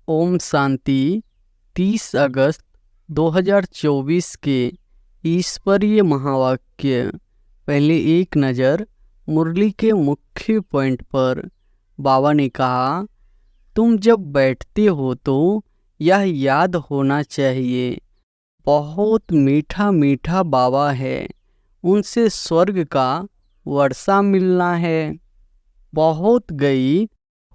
ओम शांति। 30 अगस्त 2024 के ईश्वरीय महावाक्य। पहले एक नज़र मुरली के मुख्य पॉइंट पर। बाबा ने कहा, तुम जब बैठते हो तो यह याद होना चाहिए, बहुत मीठा मीठा बाबा है, उनसे स्वर्ग का वर्षा मिलना है। बहुत गई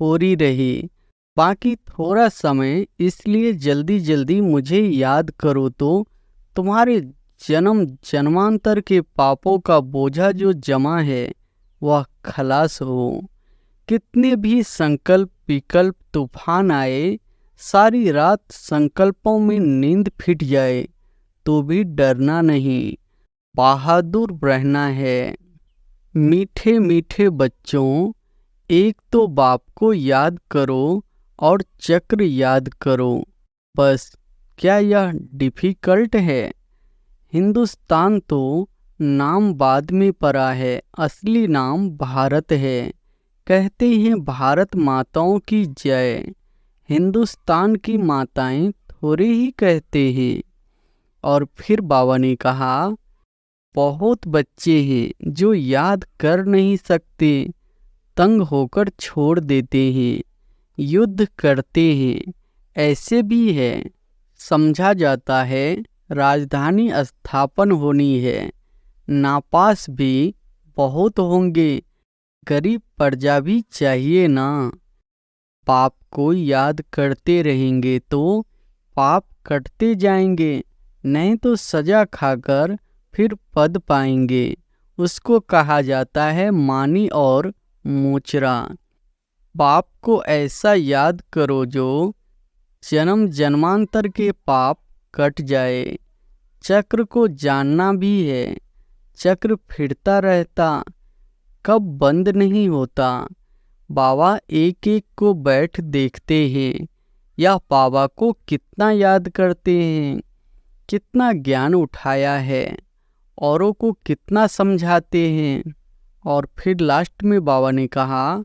होरी रही, बाकी थोड़ा समय, इसलिए जल्दी जल्दी मुझे याद करो तो तुम्हारे जन्म जन्मांतर के पापों का बोझा जो जमा है वह खलास हो। कितने भी संकल्प विकल्प तूफान आए, सारी रात संकल्पों में नींद फिट जाए तो भी डरना नहीं, बहादुर रहना है। मीठे मीठे बच्चों, एक तो बाप को याद करो और चक्र याद करो, बस। क्या यह डिफिकल्ट है? हिंदुस्तान तो नाम बाद में पड़ा है, असली नाम भारत है। कहते हैं भारत माताओं की जय, हिंदुस्तान की माताएं थोड़े ही कहते हैं। और फिर बाबा ने कहा, बहुत बच्चे हैं जो याद कर नहीं सकते, तंग होकर छोड़ देते हैं, युद्ध करते हैं। ऐसे भी है, समझा जाता है राजधानी स्थापन होनी है, नापास भी बहुत होंगे, गरीब प्रजा भी चाहिए ना। पाप को याद करते रहेंगे तो पाप कटते जाएंगे, नहीं तो सजा खाकर फिर पद पाएंगे। उसको कहा जाता है मानी और मोचरा। पाप को ऐसा याद करो जो जन्म जन्मांतर के पाप कट जाए। चक्र को जानना भी है, चक्र फिरता रहता, कब बंद नहीं होता। बाबा एक एक को बैठ देखते हैं, या बाबा को कितना याद करते हैं, कितना ज्ञान उठाया है, औरों को कितना समझाते हैं। और फिर लास्ट में बाबा ने कहा,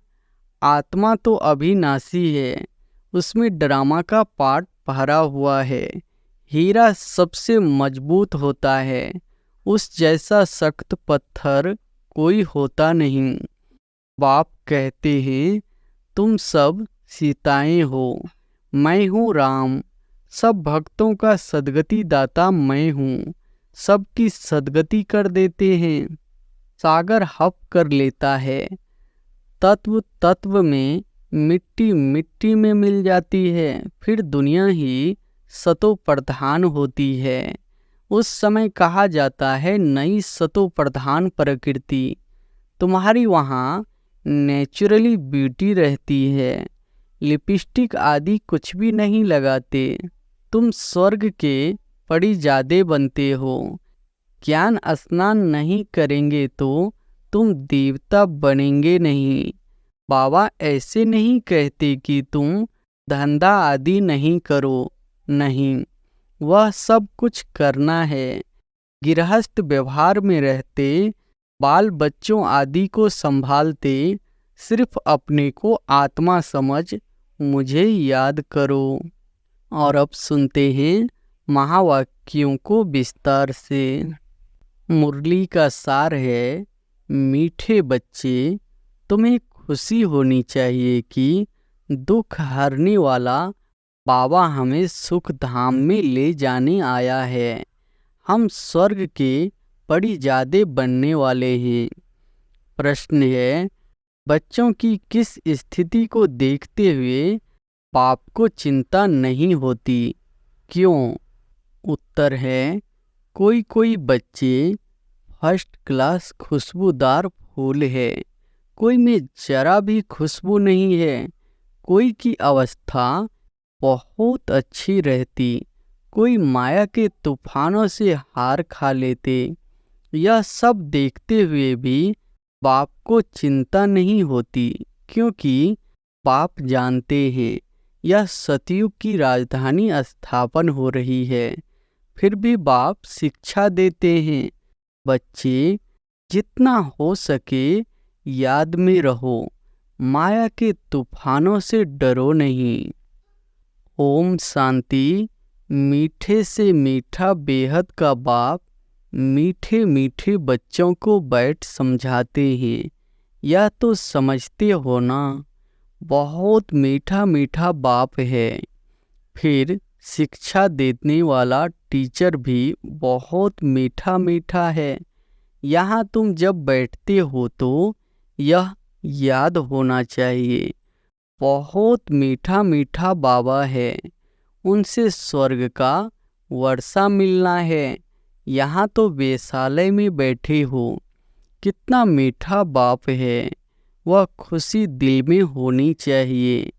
आत्मा तो अविनाशी है, उसमें ड्रामा का पार्ट भरा हुआ है। हीरा सबसे मजबूत होता है, उस जैसा सख्त पत्थर कोई होता नहीं। बाप कहते हैं, तुम सब सीताएं हो, मैं हूँ राम, सब भक्तों का सदगति दाता मैं हूँ, सबकी सदगति कर देते हैं। सागर हप कर लेता है, तत्व तत्व में, मिट्टी मिट्टी में मिल जाती है, फिर दुनिया ही सतो प्रधान होती है। उस समय कहा जाता है नई सतो प्रधान प्रकृति। तुम्हारी वहाँ नेचुरली ब्यूटी रहती है, लिपस्टिक आदि कुछ भी नहीं लगाते। तुम स्वर्ग के परिजादे बनते हो। ज्ञान स्नान नहीं करेंगे तो तुम देवता बनेंगे नहीं। बाबा ऐसे नहीं कहते कि तुम धंधा आदि नहीं करो, नहीं, वह सब कुछ करना है। गृहस्थ व्यवहार में रहते, बाल बच्चों आदि को संभालते, सिर्फ अपने को आत्मा समझ मुझे याद करो। और अब सुनते हैं महावाक्यों को विस्तार से। मुरली का सार है, मीठे बच्चे, तुम्हें खुशी होनी चाहिए कि दुख हरने वाला बाबा हमें सुख धाम में ले जाने आया है। हम स्वर्ग के परिजादे बनने वाले हैं। प्रश्न है, बच्चों की किस स्थिति को देखते हुए बाप को चिंता नहीं होती, क्यों? उत्तर है, कोई कोई बच्चे फर्स्ट क्लास खुशबूदार फूल है, कोई में जरा भी खुशबू नहीं है, कोई की अवस्था बहुत अच्छी रहती, कोई माया के तूफानों से हार खा लेते। यह सब देखते हुए भी बाप को चिंता नहीं होती, क्योंकि बाप जानते हैं यह सतयुग की राजधानी स्थापन हो रही है। फिर भी बाप शिक्षा देते हैं, बच्चे जितना हो सके याद में रहो, माया के तूफानों से डरो नहीं। ओम शांति। मीठे से मीठा बेहद का बाप मीठे मीठे बच्चों को बैठ समझाते हैं। यह तो समझते हो ना, बहुत मीठा मीठा बाप है। फिर शिक्षा देने वाला टीचर भी बहुत मीठा मीठा है। यहाँ तुम जब बैठते हो तो यह याद होना चाहिए, बहुत मीठा मीठा बाबा है, उनसे स्वर्ग का वर्षा मिलना है। यहाँ तो वेश्यालय में बैठे हो, कितना मीठा बाप है, वह खुशी दिल में होनी चाहिए।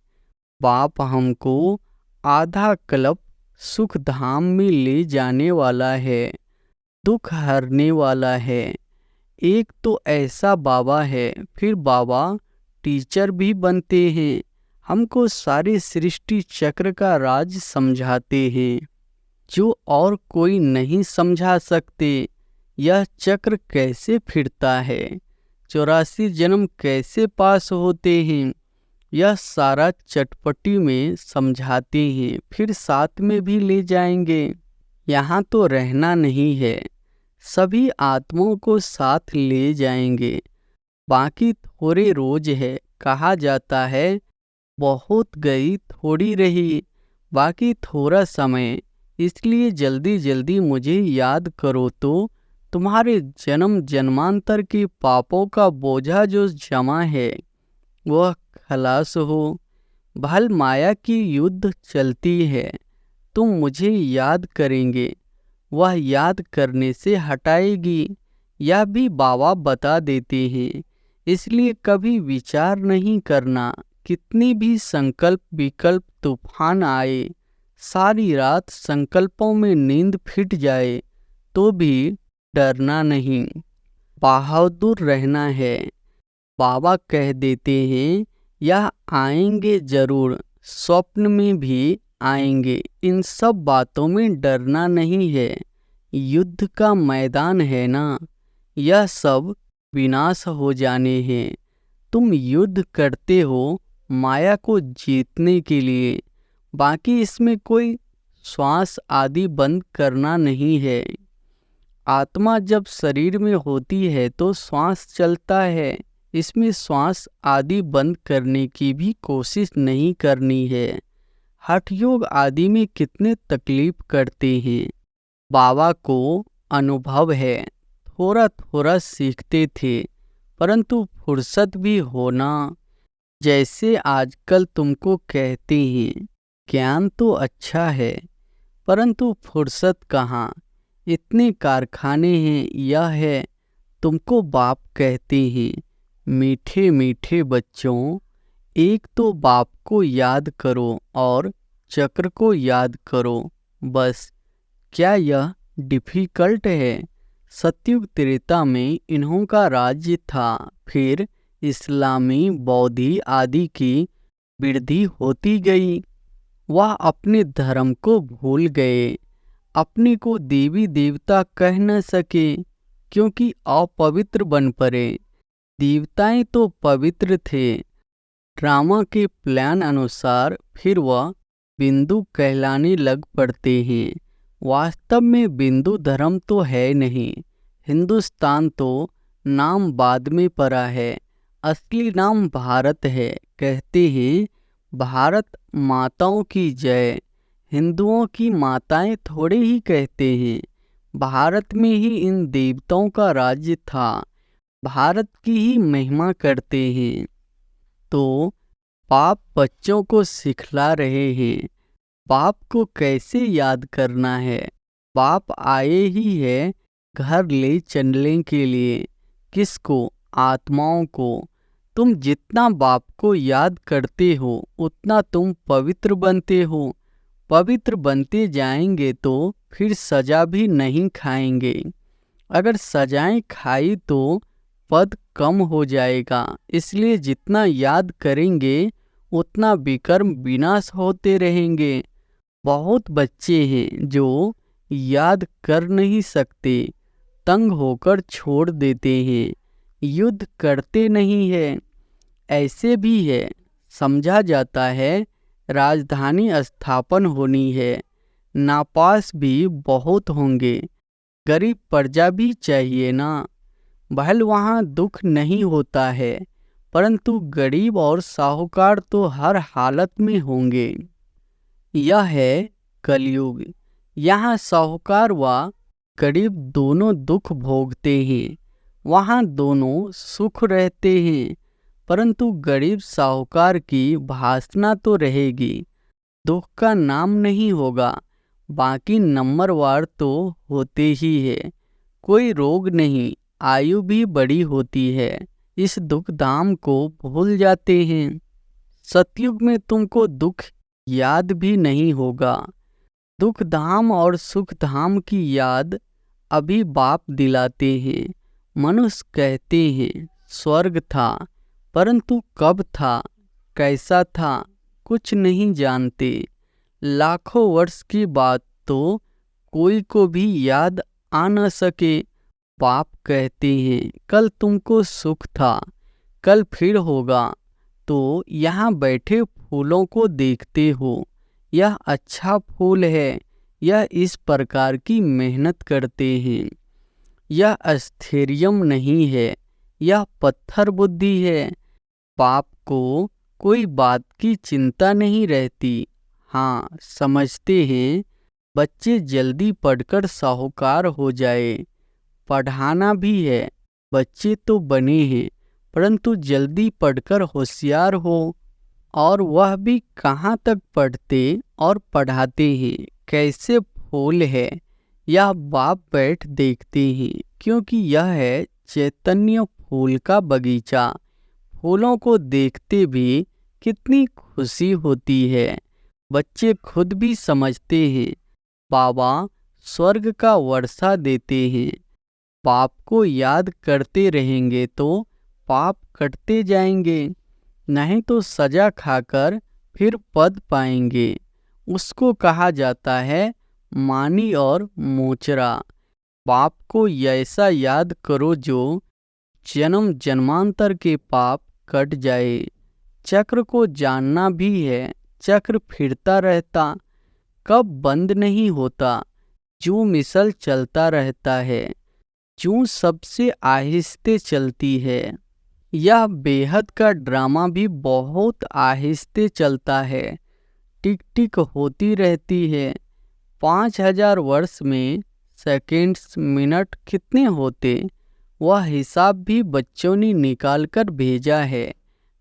बाप हमको आधा कल्प सुख धाम में ले जाने वाला है, दुख हरने वाला है। एक तो ऐसा बाबा है, फिर बाबा टीचर भी बनते हैं, हमको सारे सृष्टि चक्र का राज समझाते हैं, जो और कोई नहीं समझा सकते। यह चक्र कैसे फिरता है, 84 जन्म कैसे पास होते हैं, यह सारा चटपटी में समझाते हैं, फिर साथ में भी ले जाएंगे। यहाँ तो रहना नहीं है, सभी आत्माओं को साथ ले जाएंगे। बाकी थोड़े रोज है, कहा जाता है बहुत गई थोड़ी रही, बाकी थोड़ा समय, इसलिए जल्दी जल्दी मुझे याद करो तो तुम्हारे जन्म जन्मांतर के पापों का बोझा जो जमा है वह खलास हो। भल माया की युद्ध चलती है, तुम मुझे याद करेंगे, वह याद करने से हटाएगी। यह भी बाबा बता देते हैं, इसलिए कभी विचार नहीं करना। कितनी भी संकल्प विकल्प तूफान आए, सारी रात संकल्पों में नींद फिट जाए तो भी डरना नहीं, बहादुर रहना है। बाबा कह देते हैं यह आएंगे जरूर, स्वप्न में भी आएंगे, इन सब बातों में डरना नहीं है। युद्ध का मैदान है ना, यह सब विनाश हो जाने हैं। तुम युद्ध करते हो माया को जीतने के लिए, बाकी इसमें कोई श्वास आदि बंद करना नहीं है। आत्मा जब शरीर में होती है तो श्वास चलता है, इसमें श्वास आदि बंद करने की भी कोशिश नहीं करनी है। हठ योग आदि में कितने तकलीफ करते हैं, बाबा को अनुभव है, थोड़ा थोड़ा सीखते थे, परंतु फुर्सत भी होना। जैसे आजकल तुमको कहते हैं ज्ञान तो अच्छा है, परंतु फुर्सत कहाँ, इतने कारखाने हैं। यह है तुमको बाप कहते हैं, मीठे मीठे बच्चों, एक तो बाप को याद करो और चक्र को याद करो, बस। क्या यह डिफिकल्ट है? सतयुग त्रेता में इन्हों का राज्य था, फिर इस्लामी बौद्धि आदि की वृद्धि होती गई। वह अपने धर्म को भूल गए, अपने को देवी देवता कह न सके, क्योंकि अपवित्र बन पड़े। देवताएं तो पवित्र थे, ड्रामा के प्लान अनुसार फिर वह बिंदु कहलाने लग पड़ते हैं। वास्तव में बिंदु धर्म तो है नहीं, हिंदुस्तान तो नाम बाद में पड़ा है, असली नाम भारत है। कहते हैं भारत माताओं की जय, हिंदुओं की माताएं थोड़े ही कहते हैं। भारत में ही इन देवताओं का राज्य था, भारत की ही महिमा करते हैं। तो बाप बच्चों को सिखला रहे हैं, बाप को कैसे याद करना है। बाप आए ही है घर ले चलने के लिए, किसको? आत्माओं को। तुम जितना बाप को याद करते हो उतना तुम पवित्र बनते हो। पवित्र बनते जाएंगे तो फिर सजा भी नहीं खाएंगे, अगर सजाएं खाई तो पद कम हो जाएगा। इसलिए जितना याद करेंगे उतना विकर्म विनाश होते रहेंगे। बहुत बच्चे हैं जो याद कर नहीं सकते, तंग होकर छोड़ देते हैं, युद्ध करते नहीं है। ऐसे भी है, समझा जाता है राजधानी स्थापन होनी है, नापास भी बहुत होंगे, गरीब प्रजा भी चाहिए ना। भले वहाँ दुख नहीं होता है, परंतु गरीब और साहूकार तो हर हालत में होंगे। यह है कलयुग। यहाँ साहूकार व गरीब दोनों दुख भोगते हैं, वहाँ दोनों सुख रहते हैं, परंतु गरीब साहूकार की वासना तो रहेगी, दुख का नाम नहीं होगा। बाकी नंबरवार तो होते ही है, कोई रोग नहीं, आयु भी बड़ी होती है, इस दुख धाम को भूल जाते हैं। सतयुग में तुमको दुख याद भी नहीं होगा। दुख धाम और सुख धाम की याद अभी बाप दिलाते हैं। मनुष्य कहते हैं स्वर्ग था, परंतु कब था, कैसा था, कुछ नहीं जानते। लाखों वर्ष की बात तो कोई को भी याद आ न सके। बाप कहते हैं कल तुमको सुख था, कल फिर होगा। तो यहाँ बैठे फूलों को देखते हो, यह अच्छा फूल है, यह इस प्रकार की मेहनत करते हैं। यह स्थैर्यम नहीं है, यह पत्थर बुद्धि है। बाप को कोई बात की चिंता नहीं रहती। हाँ, समझते हैं बच्चे जल्दी पढ़कर साहूकार हो जाए। पढ़ाना भी है, बच्चे तो बने हैं, परंतु जल्दी पढ़कर होशियार हो। और वह भी कहाँ तक पढ़ते और पढ़ाते हैं, कैसे फूल है, यह बाप बैठ देखते हैं, क्योंकि यह है चैतन्य फूल का बगीचा। फूलों को देखते भी कितनी खुशी होती है। बच्चे खुद भी समझते हैं बाबा स्वर्ग का वर्षा देते हैं। पाप को याद करते रहेंगे तो पाप कटते जाएंगे, नहीं तो सजा खाकर फिर पद पाएंगे। उसको कहा जाता है मानी और मोचरा। पाप को ऐसा याद करो जो जन्म जन्मांतर के पाप कट जाए। चक्र को जानना भी है, चक्र फिरता रहता, कब बंद नहीं होता, जो मिसल चलता रहता है, जो सबसे आहिस्ते चलती है। यह बेहद का ड्रामा भी बहुत आहिस्ते चलता है, टिक टिक होती रहती है। 5000 वर्ष में सेकंड्स मिनट कितने होते, वह हिसाब भी बच्चों ने निकाल कर भेजा है।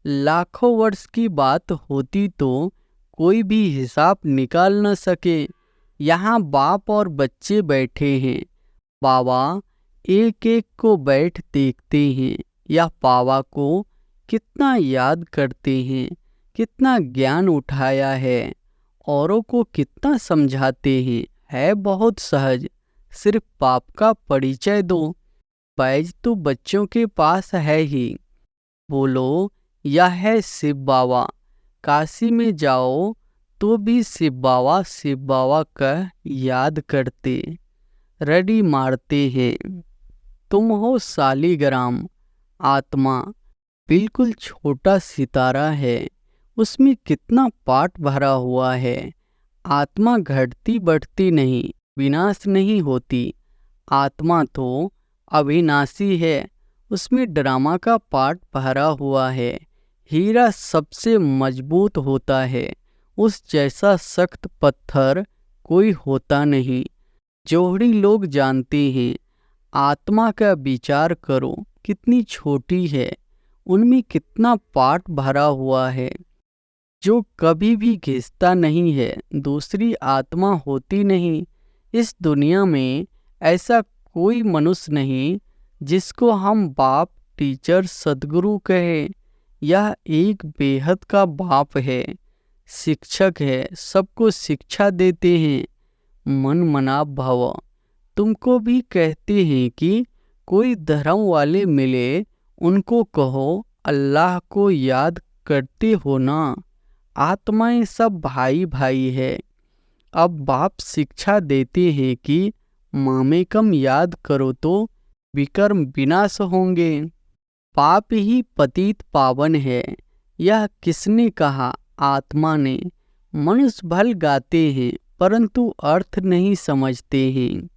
लाखों वर्ष की बात होती तो कोई भी हिसाब निकाल न सके। यहाँ बाप और बच्चे बैठे हैं, बाबा एक एक को बैठ देखते हैं, या पावा को कितना याद करते हैं, कितना ज्ञान उठाया है, औरों को कितना समझाते हैं। है बहुत सहज, सिर्फ पाप का परिचय दो। बैज तो बच्चों के पास है ही। बोलो यह है शिव बाबा। काशी में जाओ तो भी शिव बाबा का याद करते, रडी मारते हैं। तुम हो शालिग्राम, आत्मा बिल्कुल छोटा सितारा है, उसमें कितना पाट भरा हुआ है। आत्मा घटती बढ़ती नहीं, विनाश नहीं होती। आत्मा तो अविनाशी है, उसमें ड्रामा का पाट भरा हुआ है। हीरा सबसे मजबूत होता है, उस जैसा सख्त पत्थर कोई होता नहीं। जोहड़ी लोग जानते हैं, आत्मा का विचार करो कितनी छोटी है, उनमें कितना पाट भरा हुआ है, जो कभी भी घिसता नहीं है। दूसरी आत्मा होती नहीं। इस दुनिया में ऐसा कोई मनुष्य नहीं जिसको हम बाप, टीचर, सद्गुरु कहे। यह एक बेहद का बाप है, शिक्षक है, सबको शिक्षा देते हैं। मन मना भव। तुमको भी कहते हैं कि कोई धर्म वाले मिले, उनको कहो अल्लाह को याद करते हो ना। आत्माएं सब भाई भाई है। अब बाप शिक्षा देते हैं कि मामेकम याद करो तो विकर्म विनाश होंगे। पाप ही पतित पावन है, यह किसने कहा? आत्मा ने। मनुष्य भल गाते हैं परंतु अर्थ नहीं समझते हैं।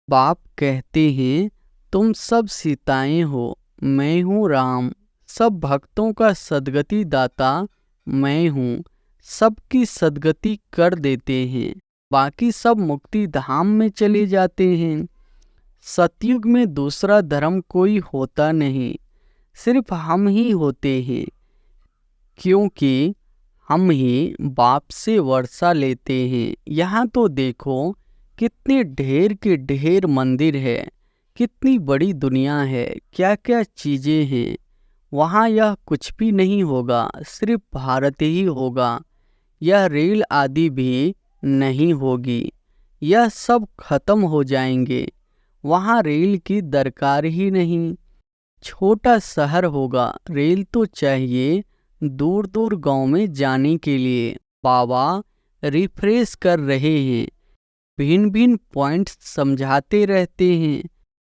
बाप कहते हैं तुम सब सीताएं हो, मैं हूँ राम। सब भक्तों का सद्गति दाता मैं हूँ, सबकी सद्गति कर देते हैं। बाकी सब मुक्ति धाम में चले जाते हैं। सतयुग में दूसरा धर्म कोई होता नहीं, सिर्फ हम ही होते हैं, क्योंकि हम ही बाप से वर्षा लेते हैं। यहाँ तो देखो कितने ढेर के ढेर मंदिर है, कितनी बड़ी दुनिया है, क्या क्या चीज़ें हैं। वहाँ यह कुछ भी नहीं होगा, सिर्फ भारत ही होगा। यह रेल आदि भी नहीं होगी, यह सब खत्म हो जाएंगे। वहाँ रेल की दरकार ही नहीं। छोटा शहर होगा, रेल तो चाहिए दूर दूर गांव में जाने के लिए। बाबा रिफ्रेश कर रहे हैं, भिन्न भिन्न पॉइंट्स समझाते रहते हैं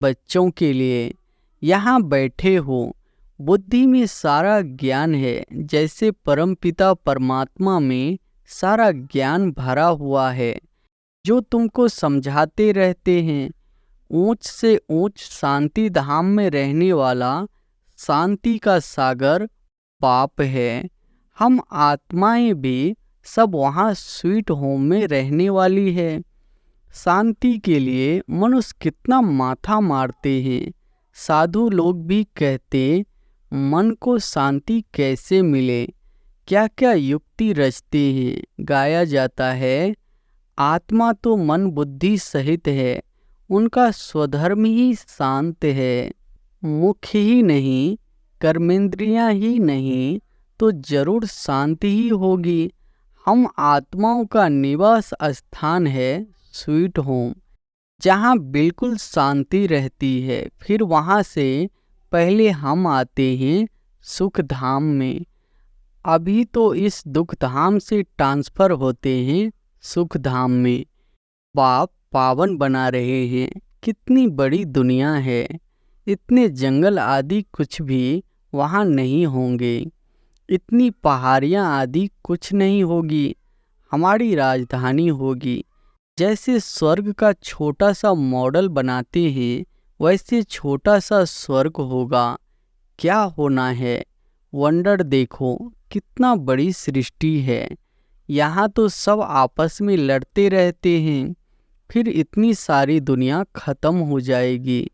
बच्चों के लिए। यहाँ बैठे हो, बुद्धि में सारा ज्ञान है, जैसे परमपिता परमात्मा में सारा ज्ञान भरा हुआ है, जो तुमको समझाते रहते हैं। ऊंच से ऊंच शांति धाम में रहने वाला शांति का सागर बाप है। हम आत्माएं भी सब वहाँ स्वीट होम में रहने वाली है। शांति के लिए मनुष्य कितना माथा मारते हैं। साधु लोग भी कहते मन को शांति कैसे मिले, क्या क्या युक्ति रचते हैं। गाया जाता है आत्मा तो मन बुद्धि सहित है, उनका स्वधर्म ही शांत है। मुख ही नहीं, कर्मेंद्रियां ही नहीं, तो जरूर शांति ही होगी। हम आत्माओं का निवास स्थान है स्वीट होम, जहाँ बिल्कुल शांति रहती है। फिर वहाँ से पहले हम आते हैं सुख धाम में। अभी तो इस दुख धाम से ट्रांसफर होते हैं सुख धाम में। बाप पावन बना रहे हैं। कितनी बड़ी दुनिया है, इतने जंगल आदि कुछ भी वहाँ नहीं होंगे, इतनी पहाड़ियाँ आदि कुछ नहीं होगी। हमारी राजधानी होगी। जैसे स्वर्ग का छोटा सा मॉडल बनाते हैं, वैसे छोटा सा स्वर्ग होगा। क्या होना है, वंडर देखो कितना बड़ी सृष्टि है। यहाँ तो सब आपस में लड़ते रहते हैं, फिर इतनी सारी दुनिया खत्म हो जाएगी,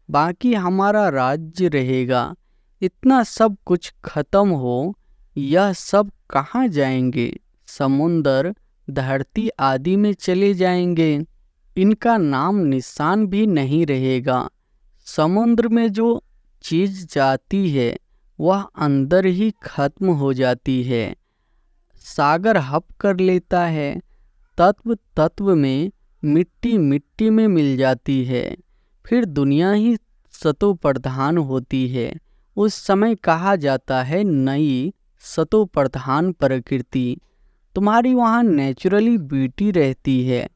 बाकी हमारा राज्य रहेगा। इतना सब कुछ खत्म हो, यह सब कहाँ जाएंगे? समुंदर धरती आदि में चले जाएंगे। इनका नाम निशान भी नहीं रहेगा। समुद्र में जो चीज जाती है वह अंदर ही खत्म हो जाती है। सागर हप कर लेता है, तत्व तत्व में, मिट्टी मिट्टी में मिल जाती है। फिर दुनिया ही सतो प्रधान होती है। उस समय कहा जाता है नई सतो प्रधान प्रकृति। तुम्हारी वहाँ नेचुरली ब्यूटी रहती है,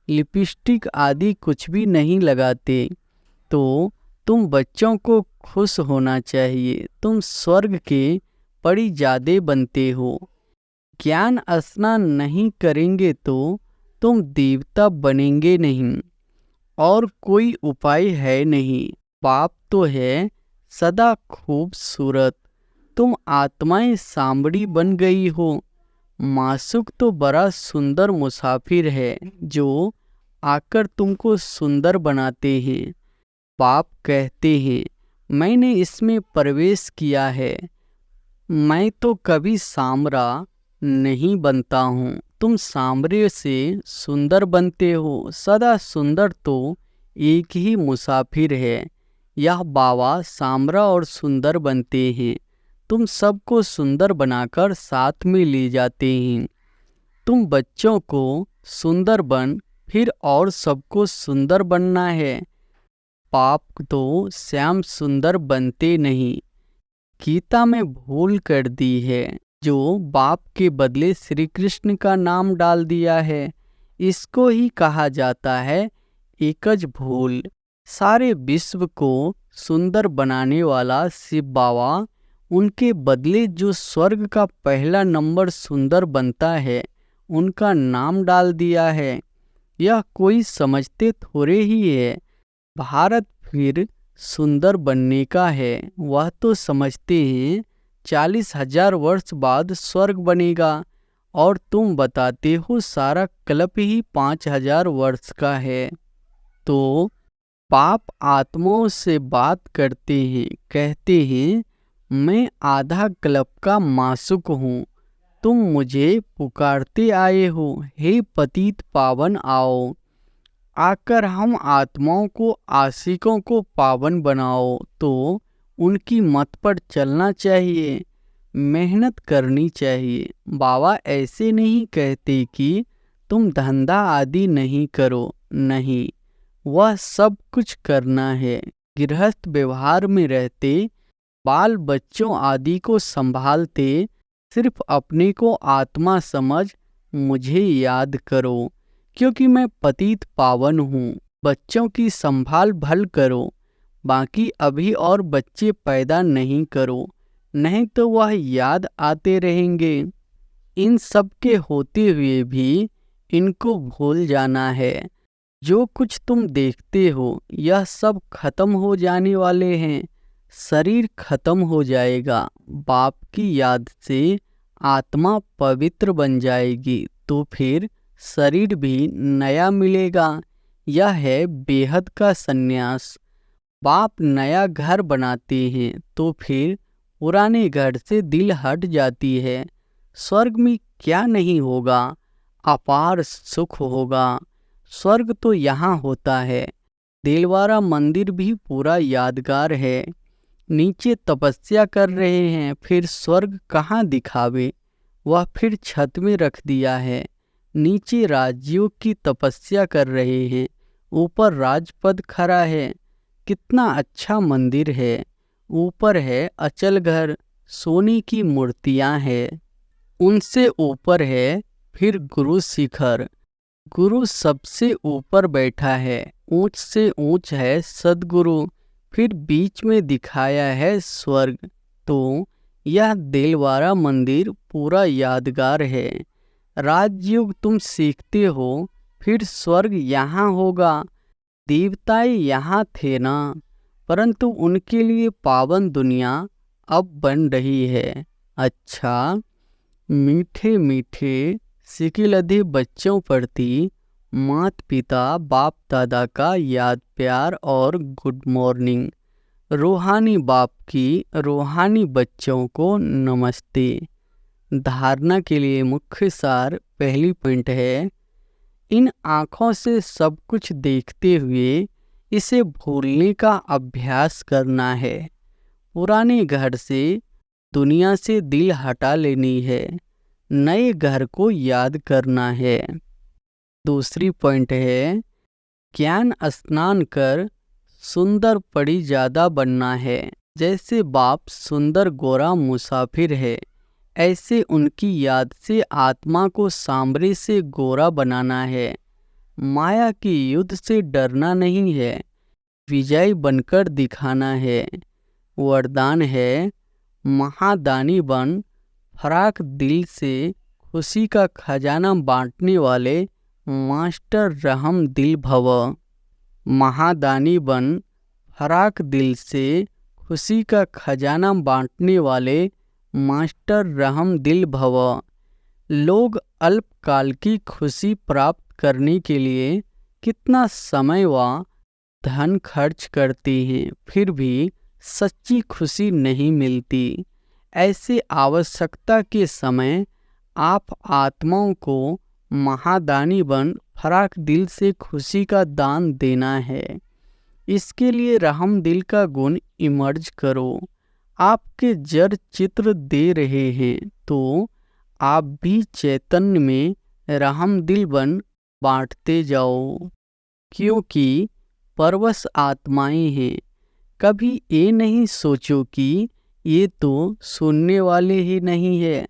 लिपस्टिक आदि कुछ भी नहीं लगाते। तो तुम बच्चों को खुश होना चाहिए, तुम स्वर्ग के परिजादे बनते हो। ज्ञान स्नान नहीं करेंगे तो तुम देवता बनेंगे नहीं, और कोई उपाय है नहीं। बाप तो है सदा खूबसूरत, तुम आत्माएं सांबड़ी बन गई हो। मासुक तो बड़ा सुंदर मुसाफिर है, जो आकर तुमको सुंदर बनाते हैं। बाप कहते हैं मैंने इसमें प्रवेश किया है, मैं तो कभी सांवरा नहीं बनता हूँ। तुम सांवरे से सुंदर बनते हो। सदा सुंदर तो एक ही मुसाफिर है। यह बाबा सांवरा और सुंदर बनते हैं, तुम सबको सुंदर बनाकर साथ में ले जाते हैं। तुम बच्चों को सुंदर बन, फिर और सबको सुंदर बनना है। पाप तो श्याम सुंदर बनते नहीं। गीता में भूल कर दी है, जो बाप के बदले श्री कृष्ण का नाम डाल दिया है। इसको ही कहा जाता है एकज भूल। सारे विश्व को सुंदर बनाने वाला शिव बाबा, उनके बदले जो स्वर्ग का पहला नंबर सुंदर बनता है, उनका नाम डाल दिया है। यह कोई समझते थोड़े ही है भारत फिर सुंदर बनने का है। वह तो समझते हैं 40,000 वर्ष बाद स्वर्ग बनेगा और तुम बताते हो सारा कल्प ही 5,000 वर्ष का है। तो पाप आत्माओं से बात करते हैं, कहते हैं मैं आधा कल्प का मासुक हूँ, तुम मुझे पुकारते आए हो, हे पतित पावन आओ। आकर हम आत्माओं को आशिकों को पावन बनाओ। तो उनकी मत पर चलना चाहिए, मेहनत करनी चाहिए। बाबा ऐसे नहीं कहते कि तुम धंधा आदि नहीं करो, नहीं, वह सब कुछ करना है। गृहस्थ व्यवहार में रहते, बाल बच्चों आदि को संभालते, सिर्फ अपने को आत्मा समझ मुझे याद करो, क्योंकि मैं पतित पावन हूँ। बच्चों की संभाल भल करो, बाकी अभी और बच्चे पैदा नहीं करो, नहीं तो वह याद आते रहेंगे। इन सब के होते हुए भी इनको भूल जाना है। जो कुछ तुम देखते हो यह सब खत्म हो जाने वाले हैं। शरीर खत्म हो जाएगा, बाप की याद से आत्मा पवित्र बन जाएगी, तो फिर शरीर भी नया मिलेगा। यह है बेहद का संन्यास। बाप नया घर बनाते हैं तो फिर पुराने घर से दिल हट जाती है। स्वर्ग में क्या नहीं होगा, अपार सुख होगा। स्वर्ग तो यहाँ होता है। देलवारा मंदिर भी पूरा यादगार है। नीचे तपस्या कर रहे हैं, फिर स्वर्ग कहाँ दिखावे, वह फिर छत में रख दिया है। नीचे राजयोग की तपस्या कर रहे हैं, ऊपर राजपद खड़ा है। कितना अच्छा मंदिर है। ऊपर है अचल घर, सोने की मूर्तियां हैं। उनसे ऊपर है फिर गुरु शिखर, गुरु सबसे ऊपर बैठा है। ऊंच से ऊंच है सदगुरु, फिर बीच में दिखाया है स्वर्ग। तो यह देलवारा मंदिर पूरा यादगार है। राजयोग तुम सीखते हो, फिर स्वर्ग यहाँ होगा। देवताएं यहाँ थे ना, परंतु उनके लिए पावन दुनिया अब बन रही है। अच्छा, मीठे मीठे सिकिलधे बच्चों प्रति मात पिता बाप दादा का याद प्यार और गुड मॉर्निंग। रूहानी बाप की रूहानी बच्चों को नमस्ते। धारणा के लिए मुख्य सार पहली पॉइंट है, इन आँखों से सब कुछ देखते हुए इसे भूलने का अभ्यास करना है। पुराने घर से दुनिया से दिल हटा लेनी है, नए घर को याद करना है। दूसरी पॉइंट है, ज्ञान स्नान कर सुंदर पड़ी ज़्यादा बनना है। जैसे बाप सुंदर गोरा मुसाफिर है, ऐसे उनकी याद से आत्मा को सांवरे से गोरा बनाना है। माया की युद्ध से डरना नहीं है, विजय बनकर दिखाना है। वरदान है, महादानी बन, फराक दिल से खुशी का खजाना बांटने वाले मास्टर रहम दिल भव। महादानी बन, फराक दिल से खुशी का खजाना बांटने वाले मास्टर रहम दिल भव। लोग अल्पकाल की खुशी प्राप्त करने के लिए कितना समय व धन खर्च करते हैं, फिर भी सच्ची खुशी नहीं मिलती। ऐसे आवश्यकता के समय आप आत्माओं को महादानी बन फराक दिल से खुशी का दान देना है। इसके लिए रहम दिल का गुण इमर्ज करो। आपके जड़ चित्र दे रहे हैं तो आप भी चैतन्य में रहम दिल बन बांटते जाओ, क्योंकि परवश आत्माएं हैं। कभी ये नहीं सोचो कि ये तो सुनने वाले ही नहीं है।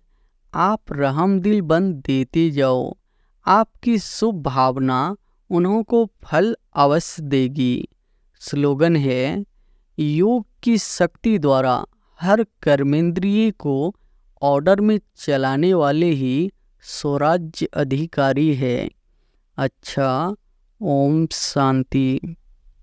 आप रहम दिल बन देते जाओ, आपकी शुभ भावना उन्हों को फल अवश्य देगी। स्लोगन है, योग की शक्ति द्वारा हर कर्मेंद्रिय को ऑर्डर में चलाने वाले ही स्वराज्य अधिकारी है। अच्छा, ओम शांति।